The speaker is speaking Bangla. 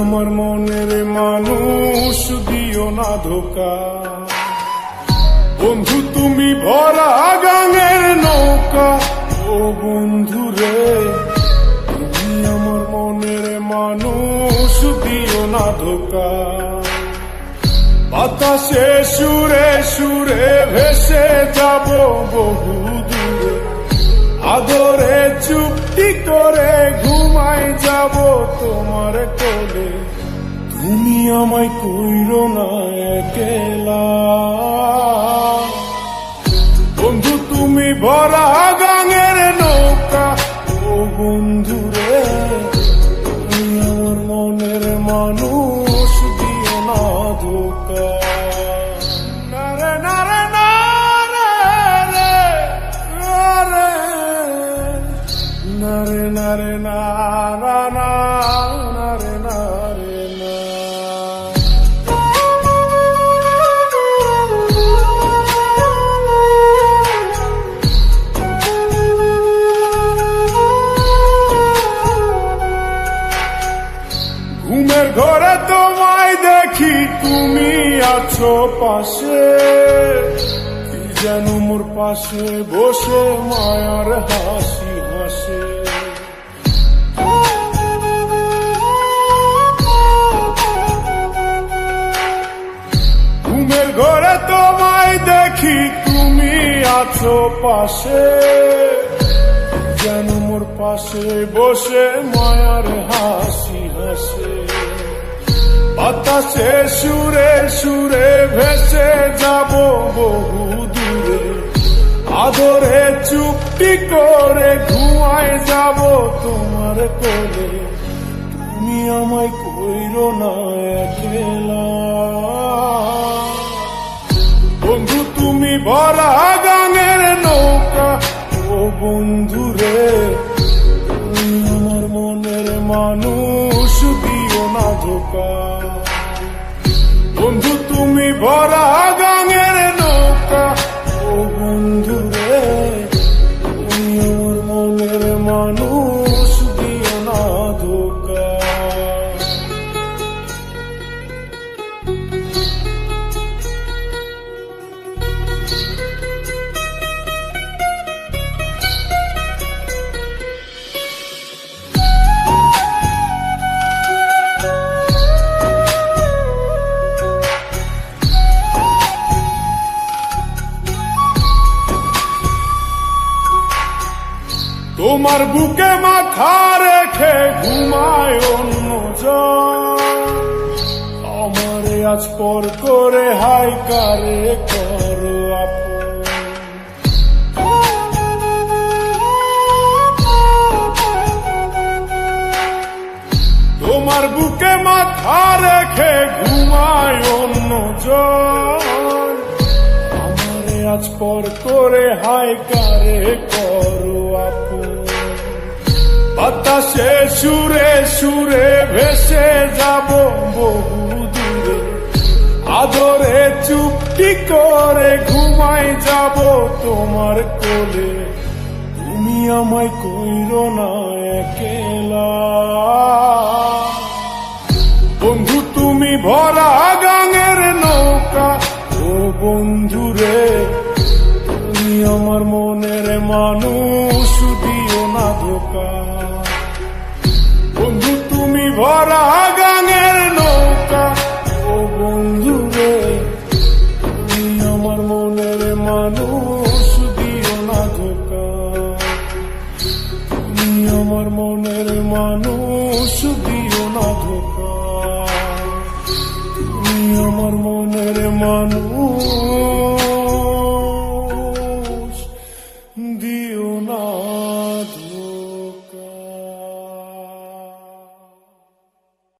আমার মনের মানুষ দিও না ধোকা। বন্ধু তুমি ভরা গাঙের নৌকা, ও বন্ধু রে তুমি আমার মনের মানুষ দিও না ধোকা। বাতাসে সুরে সুরে ভেসে যাব বহু দূরে, আদরে চুপটি করে ঘুমাই যাব তোমার কোলে। তুমি আমায় কইরো না একলা, বন্ধু তুমি ভরা গাঙের নৌকা, ও বন্ধু রে তুমি আমার মনের মানুষ দিও না ধোকা। নারে নারে নারে নারে নারে নারে নারে না। ঘুমের ঘরে তোমায় দেখি তুমি আছো পাশে, কি যেন মোর পাশে বসে মায়ার হাসি হাসে। ঘুমের ঘরে তোমায় দেখি তুমি আছো পাশে, যেন মোর পাশে বসে মায়ার হাসি হাসে। বাতাসে সুরে সুরে ভেসে যাব বহু দূরে, আদরে চুপটি করে ঘুমায় যাব তোমার কোলে। তুমি আমায় কইরো না একলা, বন্ধু তুমি ভরা গাঙের নৌকা, ও বন্ধু রে তুমি আমার মনের মানুষ দিও না ধোকা। বন্ধু তুমি ভরা গাঙের নৌকা, ও বন্ধু রে তুমি আমার মনের মানুষ দিও না ধোকা। তোমার বুকে মাথা রেখে ঘুমায় অন্যজন, আমারে আজ পর করে হাই কারে করো আপন। তোমার বুকে মাথা রেখে ঘুমায় অন্যজন, আমারে আজ পর করে হাই কারে করো আপন। বাতাসে সুরে সুরে ভেসে যাব বহু দূরে, আদরে চুপটি করে ঘুমাই যাব তোমার কোলে। তুমি আমায় কইরো না একলা, বন্ধু তুমি ভরা গাঙের নৌকা, ও বন্ধু রে তুমি আমার মনের মানুষ দিও না ধোকা। বন্ধু তুমি ভরা গাঙের নৌকা, ও বন্ধু রে তুমি আমার মনের মানুষ দিও না ধোকা। তুমি আমার মনের মানুষ দিও না ধোকা। তুমি আমার মনের মানুষ